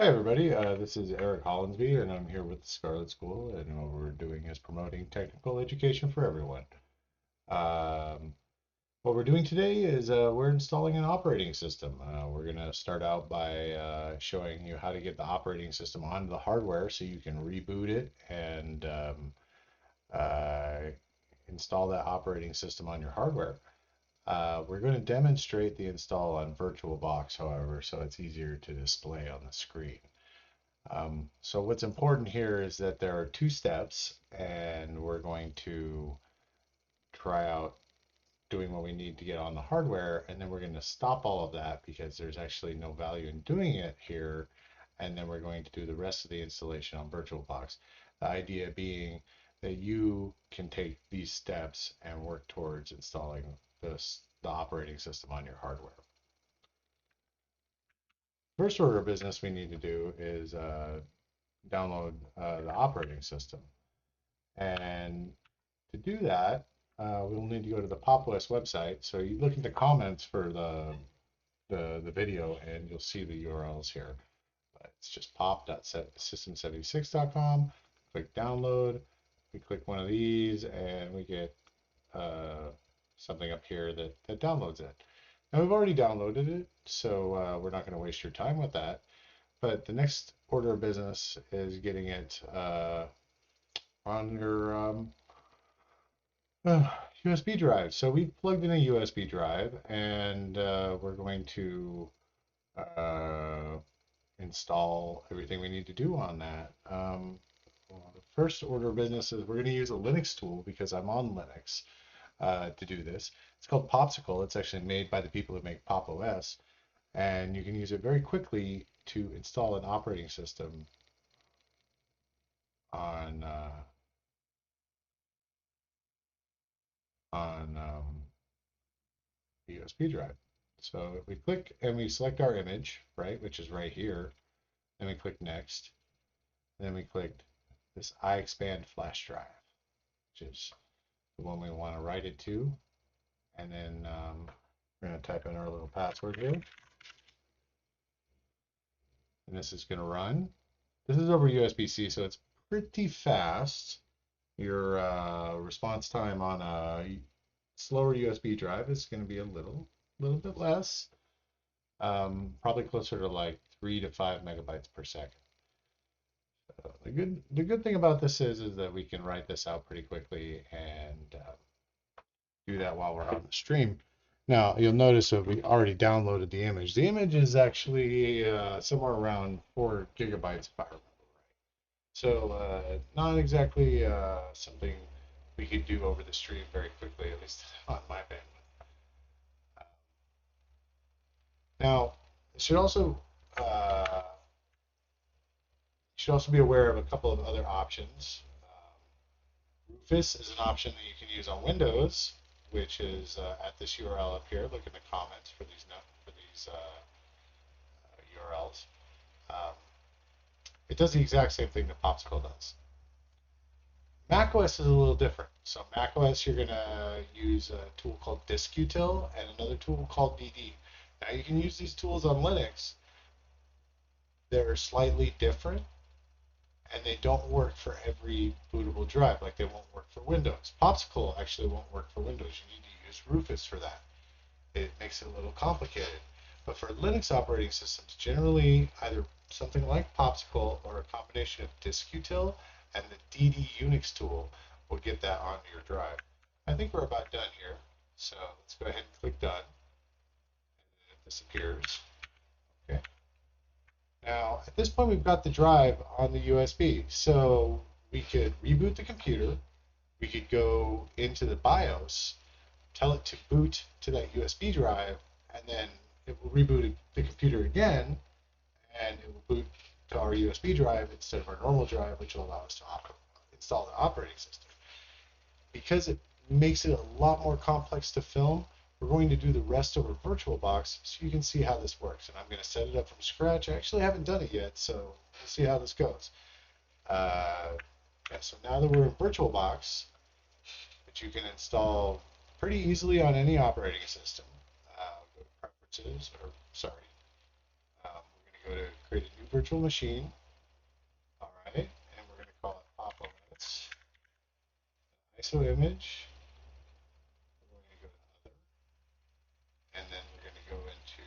Hi everybody, this is Eric Hollinsby and I'm here with the Scarlet School, and what we're doing is promoting technical education for everyone. Um, what we're doing today is we're installing an operating system. We're going to start out by showing you how to get the operating system onto the hardware so you can reboot it and uh, install that operating system on your hardware. We're going to demonstrate the install on VirtualBox, however, so it's easier to display on the screen. So what's important here is that there are two steps, and we're going to try out doing what we need to get on the hardware, and then we're going to stop all of that because there's actually no value in doing it here, and then we're going to do the rest of the installation on VirtualBox. The idea being that you can take these steps and work towards installing the operating system on your hardware. First order of business we need to do is download the operating system. And to do that, we'll need to go to the PopOS website. So you look at the comments for the video and you'll see the URLs here. It's just pop.system76.com. Click download. We click one of these and we get something up here that downloads it. Now we've already downloaded it, so we're not going to waste your time with that. But the next order of business is getting it on your USB drive. So we plugged in a USB drive, and we're going to uh, install everything we need to do on that. Well, the first order of business is we're going to use a Linux tool because I'm on Linux to do this. It's called Popsicle. It's actually made by the people who make Pop! OS, and you can use it very quickly to install an operating system on on the USB drive. So if we click and we select our image, right, which is right here, then we click next, then we click this iExpand flash drive, which is the one we want to write it to, and then we're going to type in our little password here, and this is going to run. This is over USB-C, so it's pretty fast. Your response time on a slower USB drive is going to be a little bit less, probably closer to like 3 to 5 MB per second. The good thing about this is that we can write this out pretty quickly and do that while we're on the stream. Now you'll notice that we already downloaded the image. The image is actually somewhere around 4 GB if I remember right. So not exactly something we could do over the stream very quickly, at least on my bandwidth. Now, it uh, should also be aware of a couple of other options. Rufus is an option that you can use on Windows, which is at this URL up here. Look in the comments for these URLs. Um, it does the exact same thing that Popsicle does. macOS is a little different. So macOS, you're going to use a tool called DiskUtil and another tool called DD. Now you can use these tools on Linux. They're slightly different, and they don't work for every bootable drive, like they won't work for Windows. Popsicle actually won't work for Windows. You need to use Rufus for that. It makes it a little complicated. But for Linux operating systems, generally either something like Popsicle or a combination of DiskUtil and the DD Unix tool will get that onto your drive. I think we're about done here. So let's go ahead and click done. And it disappears. Okay. Now, at this point, we've got the drive on the USB. So we could reboot the computer. We could go into the BIOS, tell it to boot to that USB drive, and then it will reboot the computer again, and it will boot to our USB drive instead of our normal drive, which will allow us to install the operating system. Because it makes it a lot more complex to film, we're going to do the rest over VirtualBox so you can see how this works. And I'm going to set it up from scratch. I actually haven't done it yet, so we'll see how this goes. Yeah, so now that we're in VirtualBox, which you can install pretty easily on any operating system, go to preferences, or sorry, we're going to go to create a new virtual machine. All right, and we're going to call it pop-lets ISO image. We're going to go to other, and then we're going to go into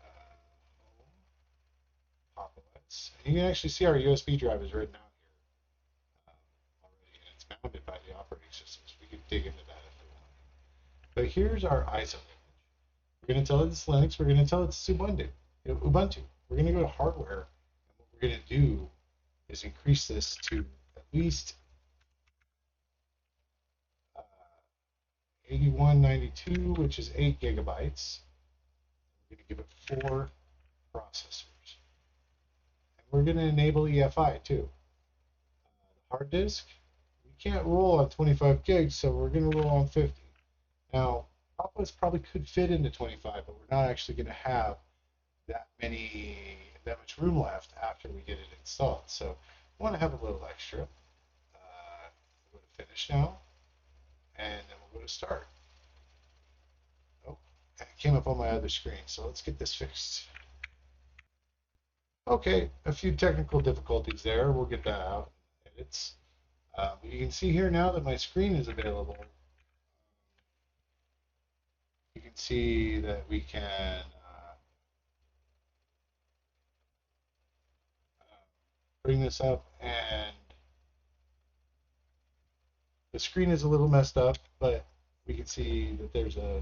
home, pop-lets. And you can actually see our USB drive is written out here already, and it's mounted by the operating systems. We can dig into that if we want. But here's our ISO image. We're going to tell it it's Linux. We're going to tell it it's Ubuntu. We're going to go to hardware, and what we're going to do is increase this to at least 8192, which is 8 gigabytes. We're going to give it 4 processors. And we're going to enable EFI too. The hard disk, we can't roll on 25 gigs, so we're going to roll on 50. Now, Pop-lets probably could fit into 25, but we're not actually going to have that much room left after we get it installed. So we want to have a little extra. We'll go to finish now, and then we'll go to start. Oh, it came up on my other screen, so let's get this fixed. Okay, a few technical difficulties there. We'll get that out. You can see here now that my screen is available. You can see that we can bring this up, and the screen is a little messed up, but we can see that there's a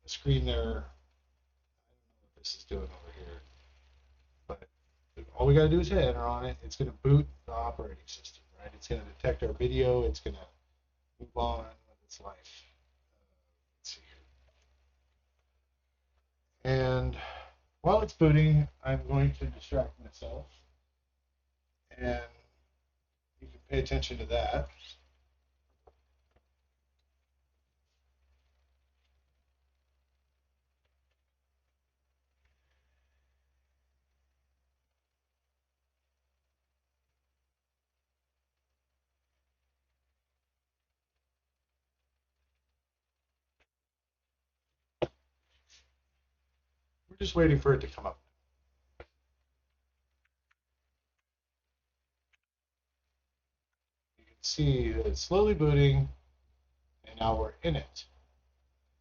screen there. I don't know what this is doing over here, but all we got to do is hit enter on it. It's going to boot the operating system, right? It's going to detect our video. It's going to move on with its life. Let's see here. And while it's booting, I'm going to distract myself, and you can pay attention to that. We're just waiting for it to come up. You can see that it's slowly booting, and now we're in it.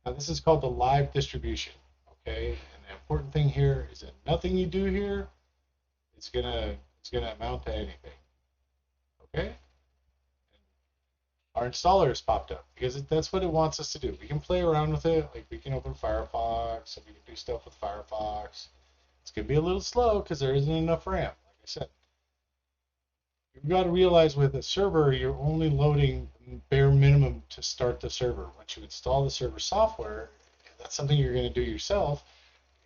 Now this is called the live distribution, okay? And the important thing here is that nothing you do here is gonna amount to anything, okay? Our installer has popped up because that's what it wants us to do. We can play around with it, like we can open Firefox and we can do stuff with Firefox. It's gonna be a little slow because there isn't enough RAM, like I said. You've got to realize with a server, you're only loading bare minimum to start the server. Once you install the server software, that's something you're going to do yourself.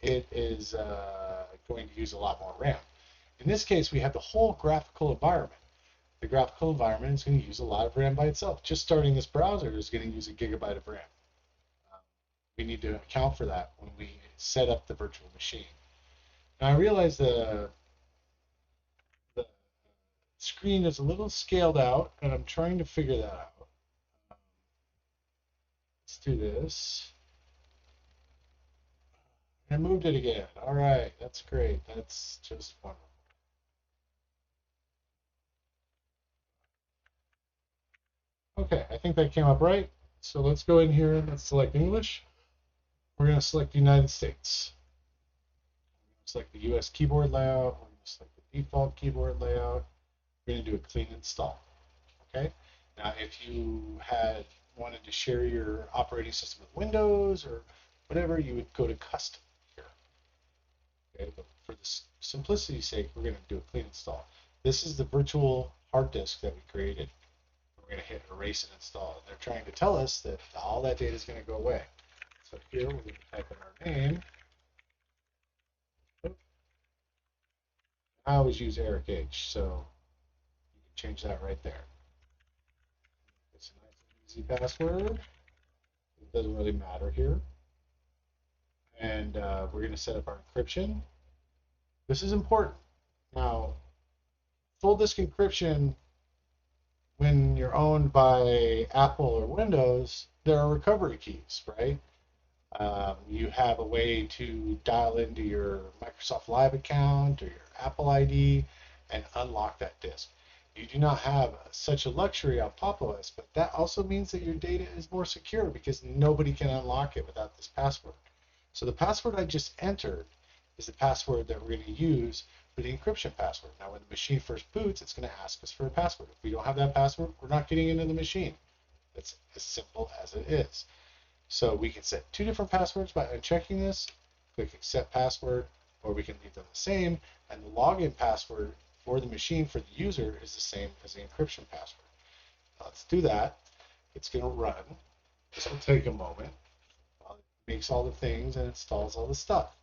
It is going to use a lot more RAM. In this case, we have the whole graphical environment. The graphical environment is going to use a lot of RAM by itself. Just starting this browser is going to use a gigabyte of RAM. We need to account for that when we set up the virtual machine. Now I realize the screen is a little scaled out, and I'm trying to figure that out. Let's do this. I moved it again. All right, that's great. That's just wonderful. Okay, I think that came up right. So let's go in here and let's select English. We're going to select United States. We're going to select the US keyboard layout. We're going to select the default keyboard layout. We're going to do a clean install. Okay. Now, if you had wanted to share your operating system with Windows or whatever, you would go to custom here. Okay. But for the simplicity's sake, we're going to do a clean install. This is the virtual hard disk that we created. We're going to hit erase and install. And they're trying to tell us that all that data is going to go away. So here we're going to type in our name. I always use Eric H, so you can change that right there. It's a nice and easy password. It doesn't really matter here. And we're going to set up our encryption. This is important. Now, full disk encryption, when you're owned by Apple or Windows, there are recovery keys, right? You have a way to dial into your Microsoft Live account or your Apple ID and unlock that disk. You do not have such a luxury on Pop! OS, but that also means that your data is more secure because nobody can unlock it without this password. So the password I just entered is the password that we're going to use for the encryption password. Now, when the machine first boots, it's going to ask us for a password. If we don't have that password, we're not getting into the machine. It's as simple as it is. So we can set two different passwords by unchecking this, click accept password, or we can leave them the same, and the login password for the machine for the user is the same as the encryption password. Now let's do that. It's going to run. This will take a moment while it makes all the things and installs all the stuff.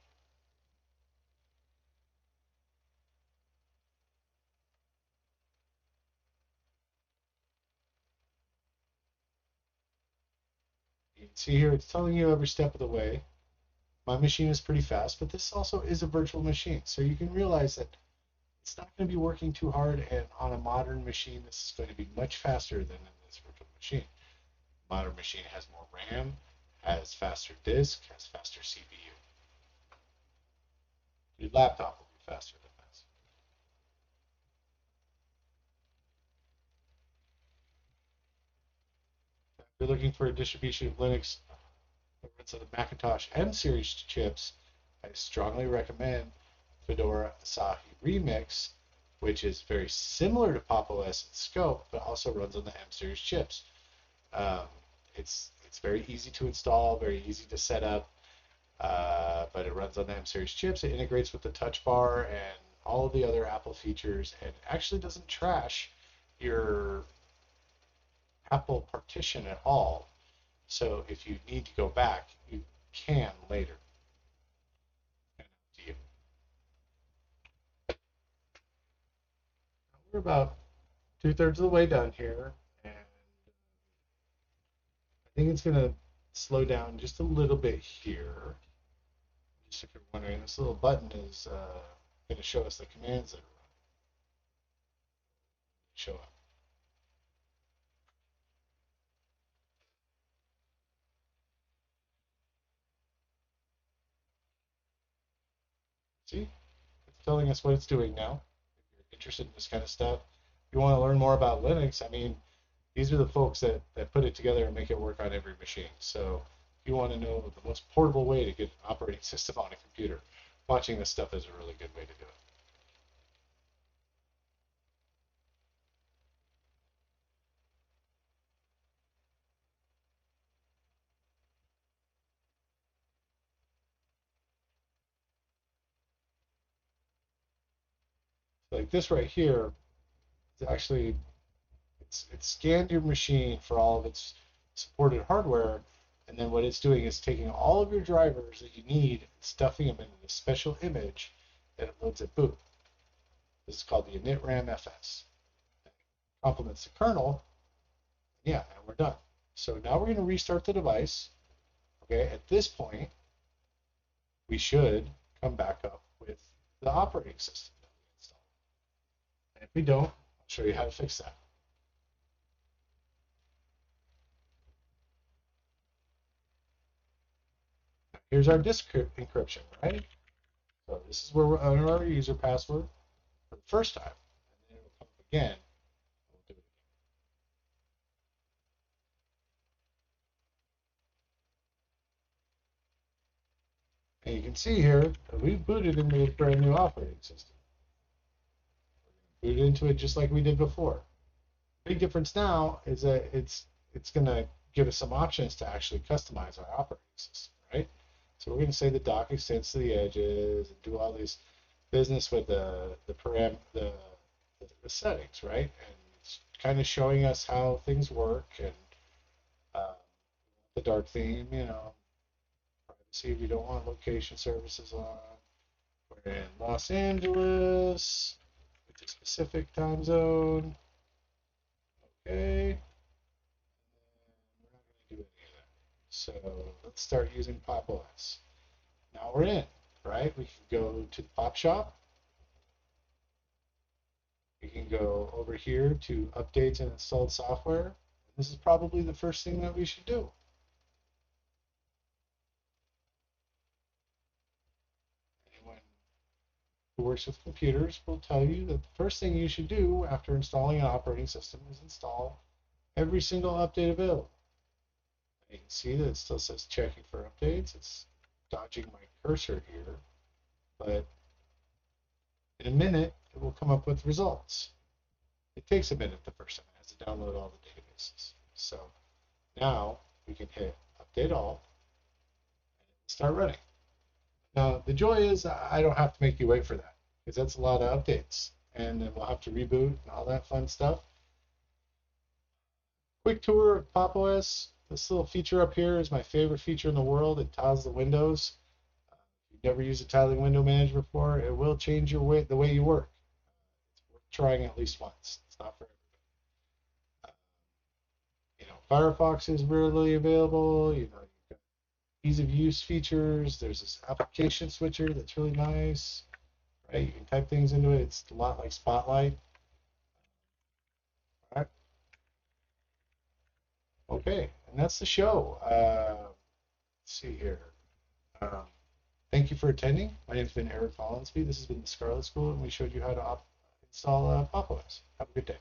You can see here it's telling you every step of the way. My machine is pretty fast, but this also is a virtual machine. So you can realize that it's not going to be working too hard, and on a modern machine, this is going to be much faster than in this virtual machine. Modern machine has more RAM, has faster disk, has faster CPU. Your laptop will be faster than this. If you're looking for a distribution of Linux that runs on the Macintosh M series chips, I strongly recommend Fedora Asahi Remix, which is very similar to Pop! OS in scope, but also runs on the M series chips. Um, it's very easy to install, very easy to set up, but it runs on the M series chips. It integrates with the Touch Bar and all of the other Apple features, and actually doesn't trash your Apple partition at all. So if you need to go back, you can later. To you. We're about two-thirds of the way done here, and I think it's going to slow down just a little bit here. Just if you're wondering, this little button is going to show us the commands that show up. See, it's telling us what it's doing now. If you're interested in this kind of stuff, if you want to learn more about Linux, I mean, these are the folks that put it together and make it work on every machine. So if you want to know the most portable way to get an operating system on a computer, watching this stuff is a really good way to do it. Like this right here, it's actually it's scanned your machine for all of its supported hardware, and then what it's doing is taking all of your drivers that you need and stuffing them into this special image that it loads at boot. This is called the init RAM FS. Complements the kernel, yeah, and we're done. So now we're going to restart the device. Okay, at this point, we should come back up with the operating system that we installed. And if we don't, I'll show you how to fix that. Here's our disk encryption, right? So this is where we're under our user password for the first time. And then it'll come up again. We'll do it again. And you can see here that we've booted into a brand new operating system. Boot into it just like we did before. Big difference now is that it's going to give us some options to actually customize our operating system, right? So we're going to say the dock extends to the edges and do all these business with the settings, right? And it's kind of showing us how things work and uh, the dark theme, privacy. We don't want location services on. We're in Los Angeles with a specific time zone. Okay. We're not going to do any of that. So let's start using Pop! OS. Now we're in, right? We can go to the Pop Shop. We can go over here to updates and installed software. This is probably the first thing that we should do. who works with computers will tell you that the first thing you should do after installing an operating system is install every single update available. You can see that it still says checking for updates. It's dodging my cursor here, but in a minute it will come up with results. It takes a minute the first time. It has to download all the databases. So now we can hit update all and start running. Now the joy is I don't have to make you wait for that because that's a lot of updates, and then we'll have to reboot and all that fun stuff. Quick tour of Pop! OS. This little feature up here is my favorite feature in the world. It tiles the windows. If you've never used a tiling window manager before, it will change the way you work. It's worth trying at least once. It's not for everybody. Firefox is readily available. You've got ease of use features. There's this application switcher that's really nice. Right? You can type things into it. It's a lot like Spotlight. All right. Okay, and that's the show. Let's see here. Um, Thank you for attending. My name has been Eric Follinsby. This has been the Scarlet School, and we showed you how to install Pop! OS. Have a good day.